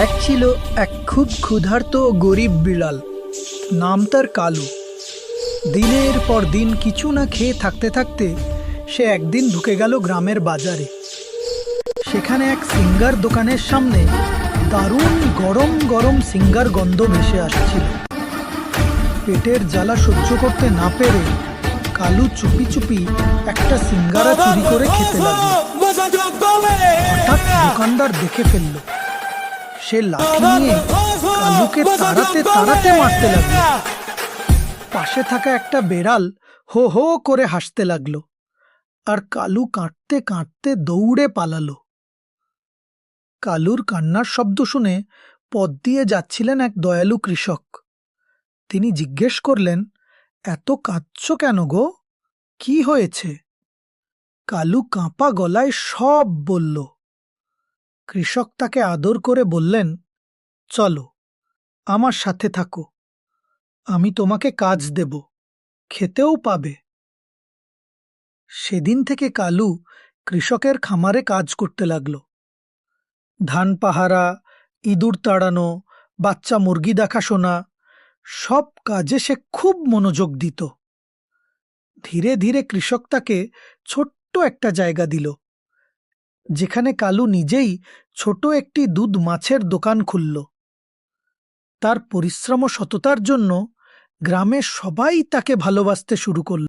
এক ছিল এক খুব ক্ষুধার্ত গরিব বিড়াল। নাম তার কালু। দিনের পর দিন কিছু না খেয়ে থাকতে থাকতে সে একদিন ঢুকে গেল গ্রামের বাজারে। সেখানে এক সিঙ্গার দোকানের সামনে দারুণ গরম গরম সিঙ্গার গন্ধ ভেসে আসছিল। পেটের জ্বালা সহ্য করতে না পেরে কালু চুপি চুপি একটা সিঙ্গারা চুরি করে খেতে লাগলো। হঠাৎ দোকানদার দেখে ফেলল। সে লাঠি নিয়ে কালুকে তাড়াতে তাড়াতে মারতে লাগলো। পাশে থাকা একটা বেড়াল হো হো করে হাসতে লাগলো, আর কালু কাঁদতে কাঁদতে দৌড়ে পালালো। কালুর কান্নার শব্দ শুনে পথ দিয়ে যাচ্ছিলেন এক দয়ালু কৃষক। তিনি জিজ্ঞেস করলেন, এত কাঁদছো কেন গো? কি হয়েছে? কালু কাঁপা গলায় সব বলল। কৃষক তাকে আদর করে বললেন, চলো, আমার সাথে থাকো, আমি তোমাকে কাজ দেব, খেতেও পাবে। সেদিন থেকে কালু কৃষকের খামারে কাজ করতে লাগল। ধান পাহারা, ইঁদুর তাড়ানো, বাচ্চা মুরগি দেখাশোনা, সব কাজে সে খুব মনোযোগ দিত। ধীরে ধীরে কৃষক তাকে ছোট্ট একটা জায়গা দিল, যেখানে কালু নিজেই ছোট একটি দুধ মাছের দোকান খুলল। তার পরিশ্রম ও সততার জন্য গ্রামের সবাই তাকে ভালোবাসতে শুরু করল।